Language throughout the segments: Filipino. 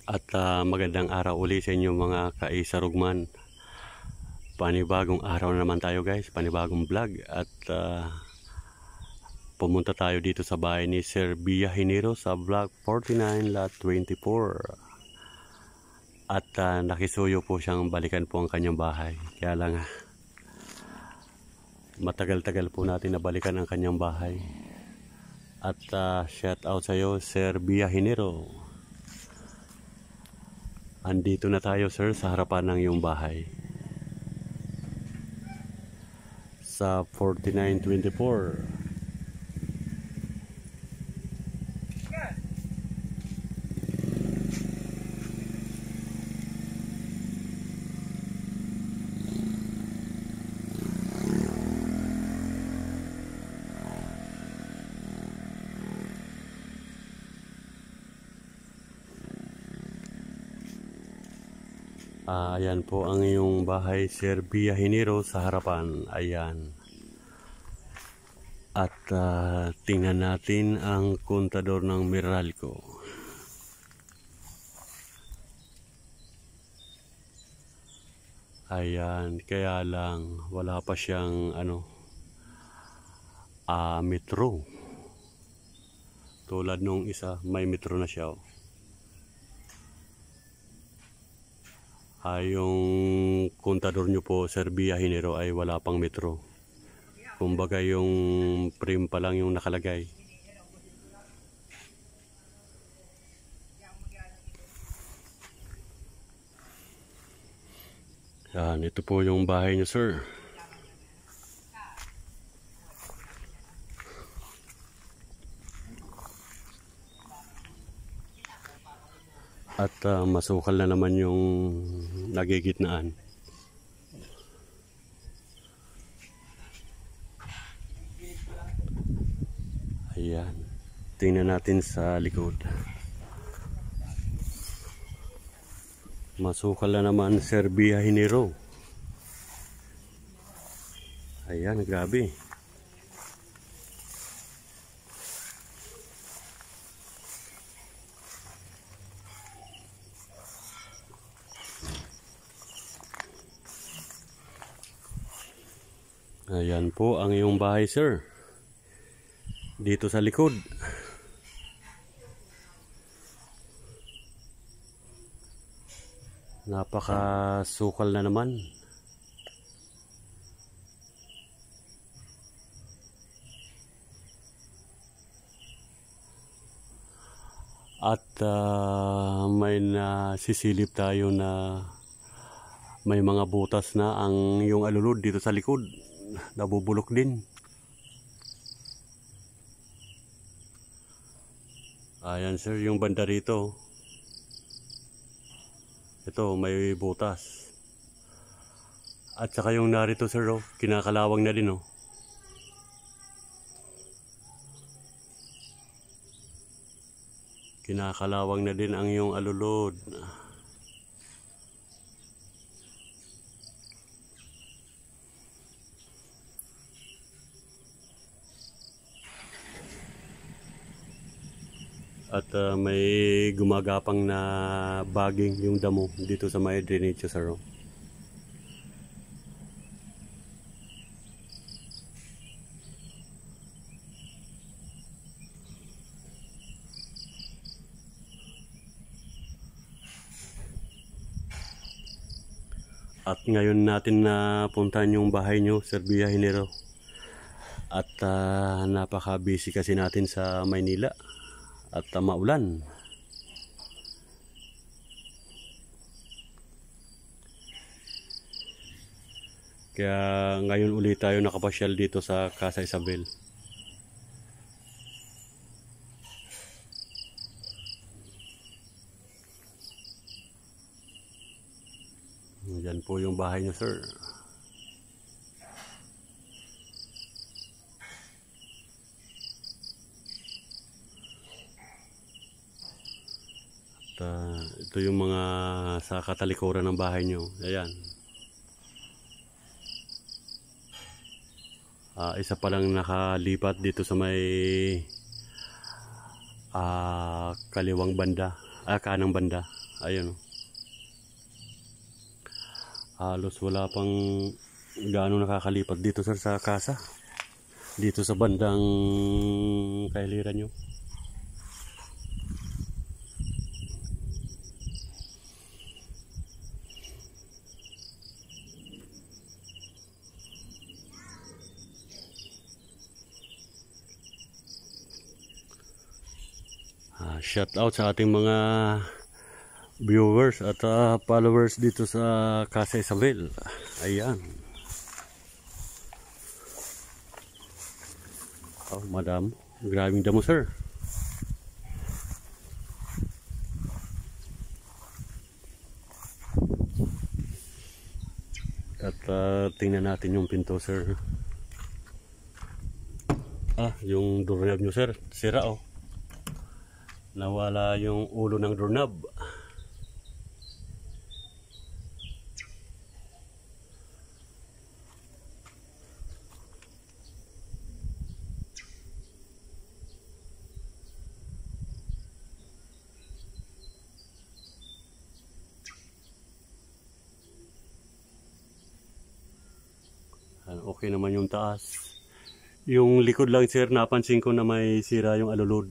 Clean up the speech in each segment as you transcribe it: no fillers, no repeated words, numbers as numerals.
At magandang araw uli sa inyo mga kaisarugman. Panibagong araw na naman tayo guys, panibagong vlog. At pumunta tayo dito sa bahay ni Sir Biyahinero sa vlog 49 lot 24. At nakisuyo po siyang balikan po ang kanyang bahay. Kaya lang matagal-tagal po natin nabalikan ang kanyang bahay. At shout out sa iyo Sir Biyahinero. Andito na tayo sir sa harapan ng iyong bahay. Sa 4924. Ayan po ang iyong bahay Sir Biyahinero sa harapan. Ayan. At tingnan natin ang kontador ng Meralco. Ayan, kaya lang wala pa siyang metro. Tulad nung isa, may metro na siya. Yung kontador nyo po Sir Biyahinero ay wala pang metro. Kumbaga yung frame pa lang yung nakalagay. Yan, ito po yung bahay nyo sir. At masukal na naman yung nagigitnaan. Ayan. Tingnan natin sa likod. Masukal na naman Sir Biyahinero. Ayan, grabe. Ayan po ang iyong bahay sir. Dito sa likod. Napakasukal na naman. At may nasisilip tayo na may mga butas na ang yung alulod dito sa likod. Nabubulok din. Ayan sir, yung banda rito. Ito, may butas. At saka yung narito sir, kinakalawang na din Kinakalawang na din ang yung alulod. At may gumagapang na baging yung damo dito sa may drainage sir. At ngayon natin na puntahan yung bahay nyo Sir Biyahinero. At napaka-busy kasi natin sa Maynila. At maulan. Kaya ngayon ulit tayo nakapasyal dito sa Casa Isabel. Yan po yung bahay nyo sir. Ito yung mga sa katalikuran ng bahay nyo. Ayan. Isa pa lang nakalipat dito sa may kaliwang banda, kanang banda. Ayun. Halos wala pang gaano nakakalipat dito sir sa kasa. Dito sa bandang kailiran nyo. Shout out sa ating mga viewers at followers dito sa Casa Isabel. Ayan. Oh, madam. Grabing damo, sir. At tingnan natin yung pinto, sir. Yung doorknob nyo, sir. Sira, oh. Nawala yung ulo ng doorknob. Okay naman yung taas. Yung likod lang, sir, napansin ko na may sira yung alulod.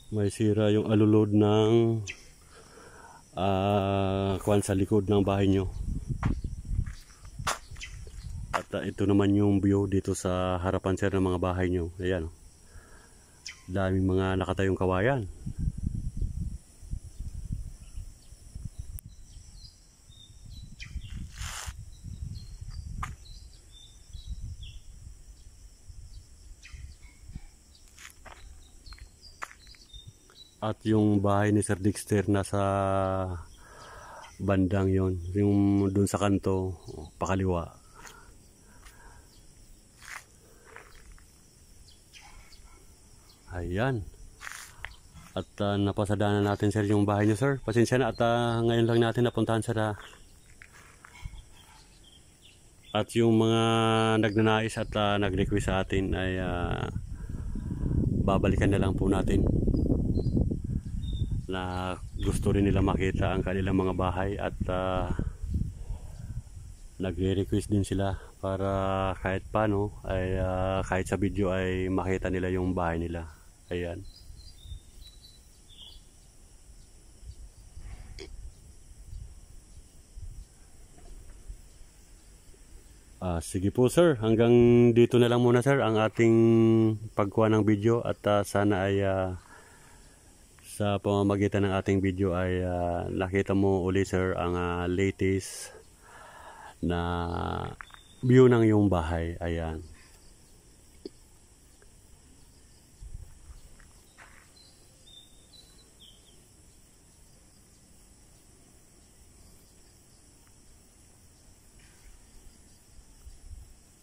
May sira yung alulod ng kuwan sa likod ng bahay nyo. At ito naman yung view dito sa harapan, sir, ng mga bahay nyo. Ayan. Daming mga nakatayong kawayan. At yung bahay ni Sir Dexter nasa bandang yon, yung dun sa kanto, pakaliwa. Ayan. At napasadanan natin, sir, yung bahay nyo, sir. Pasensya na at ngayon lang natin napuntahan, sir. At yung mga nagnanais at nag-request sa atin ay babalikan na lang po natin. Na gusto rin nila makita ang kanilang mga bahay at nagre-request din sila para kahit paano ay kahit sa video ay makita nila yung bahay nila. Ayan. Sige po, sir, hanggang dito na lang muna, sir, ang ating pagkuha ng video at sana ay sa pamamagitan ng ating video ay nakita mo uli, sir, ang latest na view ng iyong bahay. Ayan.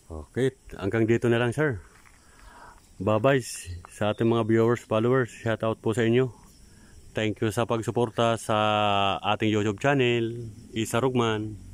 Okay, hanggang dito na lang, sir. Bye-bye sa ating mga viewers, followers. Shout out po sa inyo. Thank you sa pagsuporta sa ating YouTube channel, Isa Rugman.